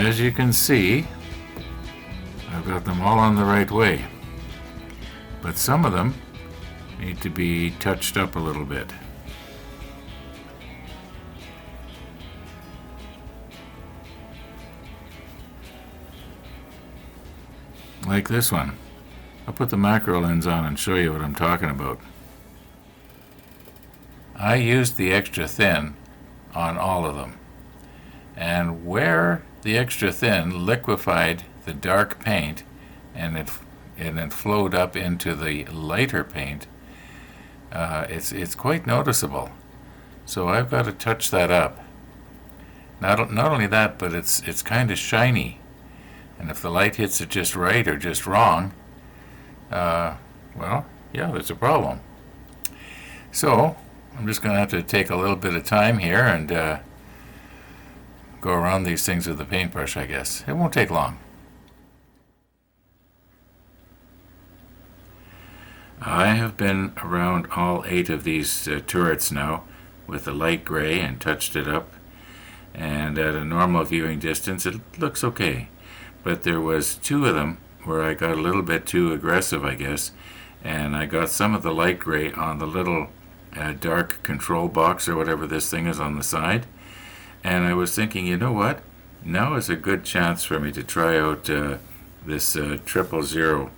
as you can see, I've got them all on the right way, but some of them need to be touched up a little bit. Like this one. I'll put the macro lens on and show you what I'm talking about. I used the extra thin on all of them, and where the extra thin liquefied the dark paint and it flowed up into the lighter paint, it's quite noticeable. So I've got to touch that up. Not only that, but it's kind of shiny, and if the light hits it just right or just wrong, well, yeah, there's a problem. So I'm just going to have to take a little bit of time here and go around these things with the paintbrush, I guess. It won't take long. I have been around all 8 of these turrets now with the light gray and touched it up, and at a normal viewing distance it looks okay. But there was 2 of them where I got a little bit too aggressive, I guess, and I got some of the light gray on the little dark control box or whatever this thing is on the side, and I was thinking, you know what, now is a good chance for me to try out this 000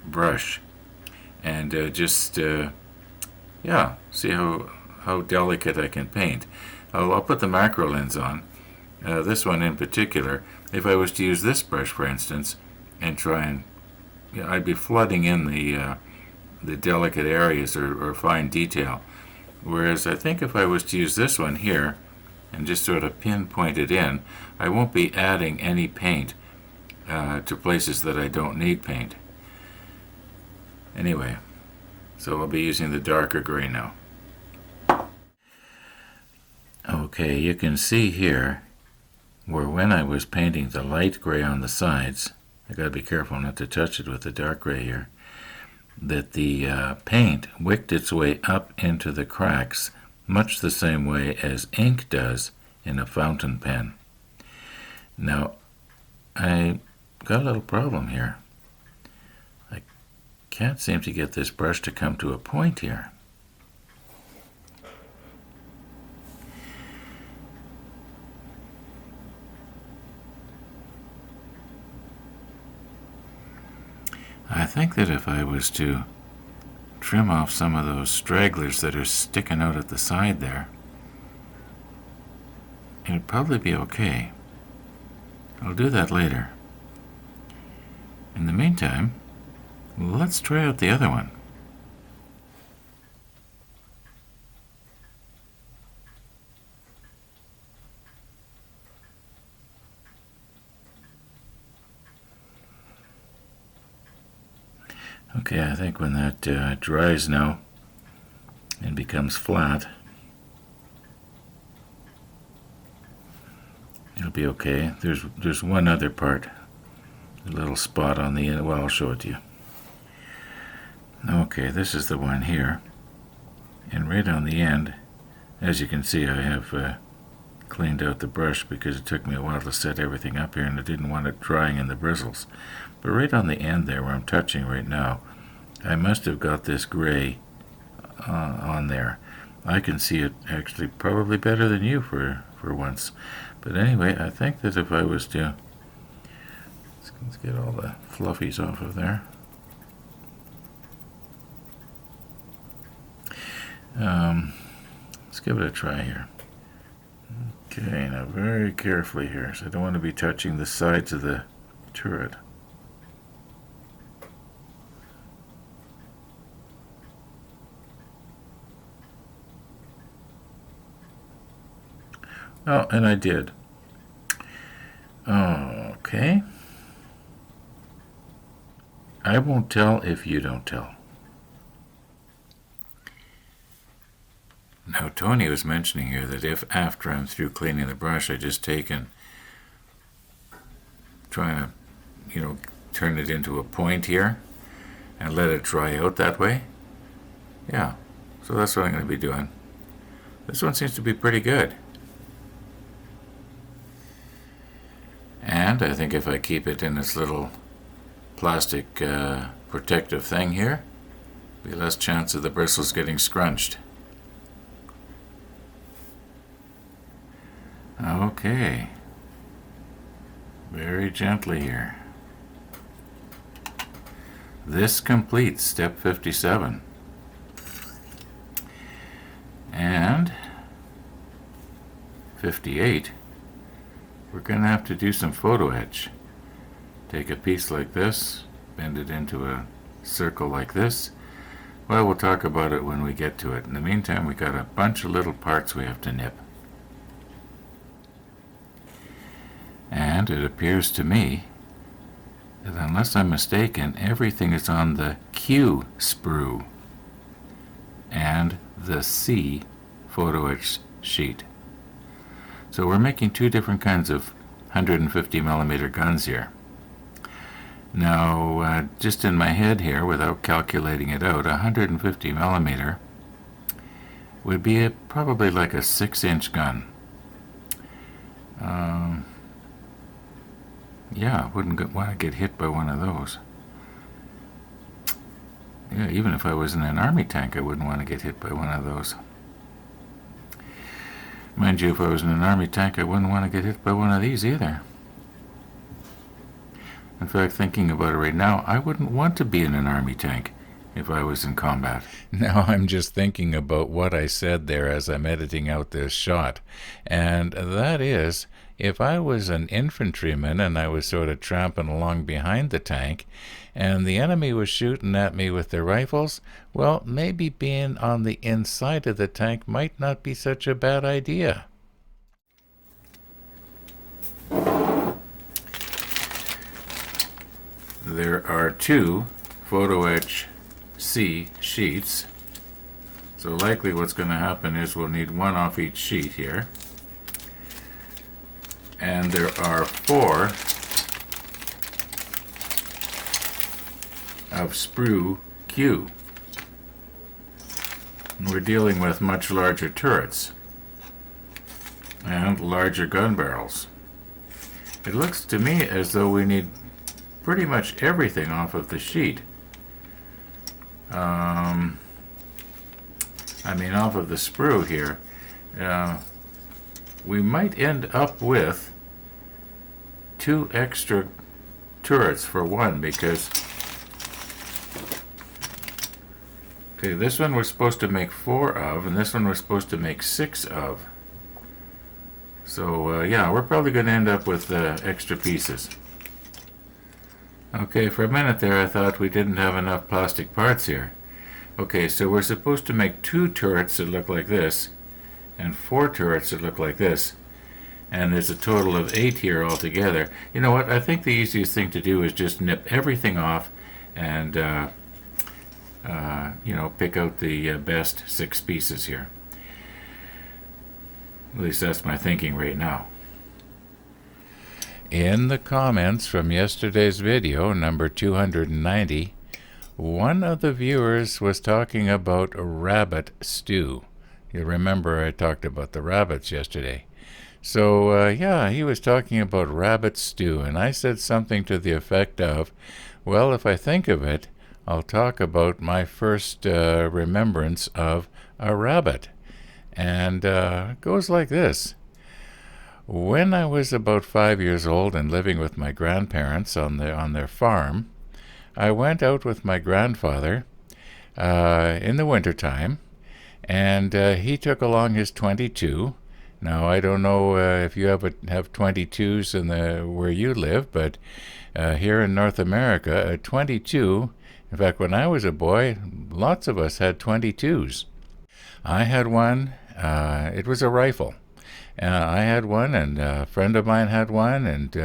brush and just yeah, see how delicate I can paint. I'll put the macro lens on, this one in particular. If I was to use this brush, for instance, and try and, I'd be flooding in the delicate areas or fine detail. Whereas I think if I was to use this one here and just sort of pinpoint it in, I won't be adding any paint to places that I don't need paint. Anyway, so I'll be using the darker gray now. Okay, you can see here where when I was painting the light gray on the sides, I gotta be careful not to touch it with the dark gray here, that the paint wicked its way up into the cracks much the same way as ink does in a fountain pen. Now, I got a little problem here. I can't seem to get this brush to come to a point here. I think that if I was to trim off some of those stragglers that are sticking out at the side there, it'd probably be okay. I'll do that later. In the meantime, let's try out the other one. Okay, I think when that dries now and becomes flat, it'll be okay. There's one other part, a little spot on the end. Well, I'll show it to you. Okay, this is the one here, and right on the end, as you can see, I have cleaned out the brush because it took me a while to set everything up here and I didn't want it drying in the bristles. But right on the end there where I'm touching right now, I must have got this gray on there. I can see it actually probably better than you for once. But anyway, I think that if I was to, let's get all the fluffies off of there. Let's give it a try here. Okay, now very carefully here, so I don't want to be touching the sides of the turret. Oh, and I did. Okay. I won't tell if you don't tell. Now, Tony was mentioning here that if after I'm through cleaning the brush, I just take and try to, turn it into a point here and let it dry out that way. Yeah, so that's what I'm going to be doing. This one seems to be pretty good. And And I think if I keep it in this little plastic protective thing here, be less chance of the bristles getting scrunched. Okay. Very gently here. This completes step 57. And 58, we're going to have to do some photo etch. Take a piece like this, bend it into a circle like this. Well, we'll talk about it when we get to it. In the meantime, we got a bunch of little parts we have to nip. And it appears to me that, unless I'm mistaken, everything is on the Q sprue and the C photo etch sheet. So we're making two different kinds of 150 millimeter guns here. Now, just in my head here, without calculating it out, 150 millimeter would be probably like a 6-inch gun. Yeah, I wouldn't want to get hit by one of those. Yeah, even if I was in an army tank, I wouldn't want to get hit by one of those. Mind you, if I was in an army tank, I wouldn't want to get hit by one of these either. In fact, thinking about it right now, I wouldn't want to be in an army tank if I was in combat. Now I'm just thinking about what I said there as I'm editing out this shot. And that is, if I was an infantryman and I was sort of tramping along behind the tank, and the enemy was shooting at me with their rifles, well, maybe being on the inside of the tank might not be such a bad idea. There are two photo etch C sheets, so likely what's going to happen is we'll need one off each sheet here. And there are 4 of sprue Q. We're dealing with much larger turrets and larger gun barrels. It looks to me as though we need pretty much everything off of the sheet. Off of the sprue here. We might end up with 2 extra turrets for one, because this one we're supposed to make 4 of, and this one we're supposed to make 6 of. So yeah, we're probably going to end up with extra pieces. Okay, for a minute there I thought we didn't have enough plastic parts here. Okay, so we're supposed to make 2 turrets that look like this, and 4 turrets that look like this. And there's a total of 8 here altogether. You know what, I think the easiest thing to do is just nip everything off and pick out the best 6 pieces here. At least that's my thinking right now. In the comments from yesterday's video, number 290, one of the viewers was talking about rabbit stew. You'll remember I talked about the rabbits yesterday. So, yeah, he was talking about rabbit stew, and I said something to the effect of, well, if I think of it, I'll talk about my first remembrance of a rabbit. And it goes like this. When I was about 5 years old and living with my grandparents on their farm, I went out with my grandfather in the wintertime, and he took along his .22. Now, I don't know if you have 22s where you live, but here in North America, a .22, in fact, when I was a boy, lots of us had .22s. I had one. It was a rifle. I had one, and a friend of mine had one, and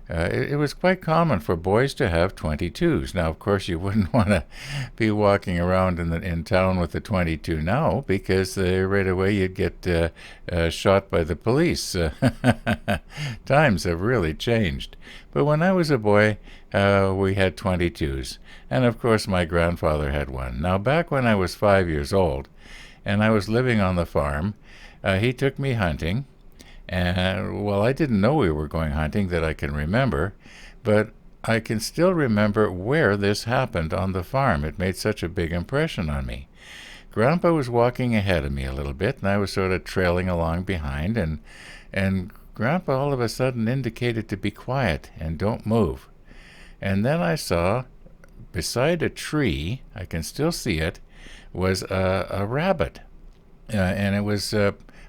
it was quite common for boys to have .22s. Now, of course, you wouldn't want to be walking around in town with a .22 now, because right away you'd get shot by the police. Times have really changed. But when I was a boy, we had .22s, and of course my grandfather had one. Now, back when I was 5 years old, and I was living on the farm, he took me hunting, And, well, I didn't know we were going hunting that I can remember, but I can still remember where this happened on the farm. It made such a big impression on me. Grandpa was walking ahead of me a little bit, and I was sort of trailing along behind, and Grandpa all of a sudden indicated to be quiet and don't move. And then I saw, beside a tree, I can still see it, was a rabbit. And it was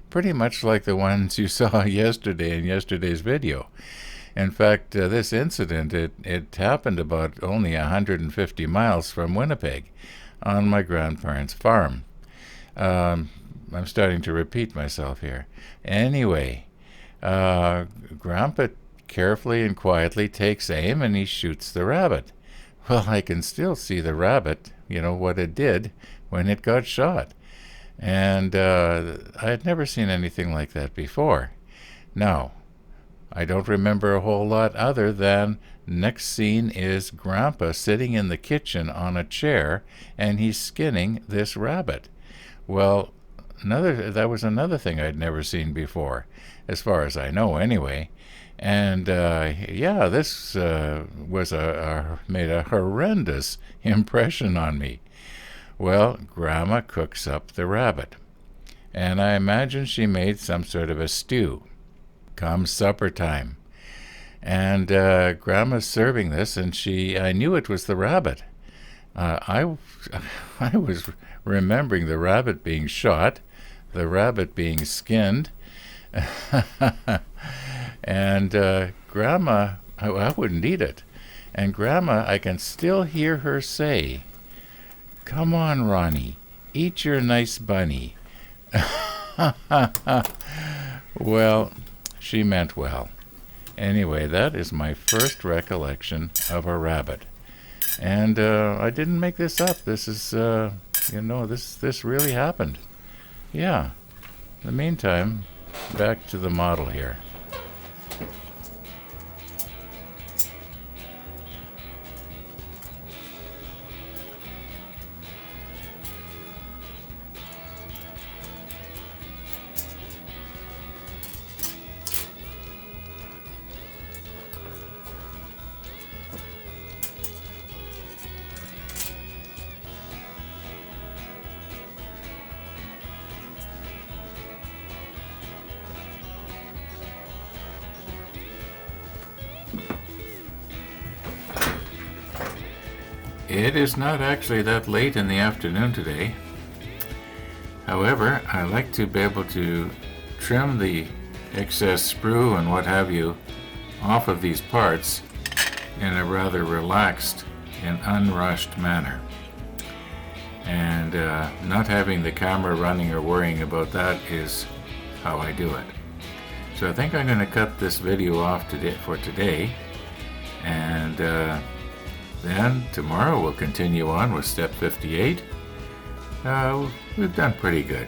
pretty much like the ones you saw yesterday in yesterday's video. In fact, this incident, it happened about only 150 miles from Winnipeg on my grandparents' farm. I'm starting to repeat myself here. Anyway, Grandpa carefully and quietly takes aim and he shoots the rabbit. Well, I can still see the rabbit, what it did when it got shot. And I had never seen anything like that before. Now, I don't remember a whole lot other than next scene is Grandpa sitting in the kitchen on a chair and he's skinning this rabbit. Well, that was another thing I'd never seen before, as far as I know anyway. And this was made a horrendous impression on me. Well, Grandma cooks up the rabbit, and I imagine she made some sort of a stew. Comes supper time, and Grandma's serving this, and I knew it was the rabbit. I was remembering the rabbit being shot, the rabbit being skinned, and Grandma, I wouldn't eat it. And Grandma, I can still hear her say, "Come on, Ronnie, eat your nice bunny." Well, she meant well. Anyway, that is my first recollection of a rabbit. And I didn't make this up. This is, this really happened. Yeah. In the meantime, back to the model here. It is not actually that late in the afternoon today. However, I like to be able to trim the excess sprue and what have you off of these parts in a rather relaxed and unrushed manner. And not having the camera running or worrying about that is how I do it. So I think I'm going to cut this video off for today, and then tomorrow we'll continue on with step 58. We've done pretty good.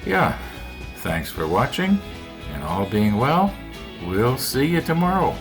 Yeah, thanks for watching, and all being well, we'll see you tomorrow.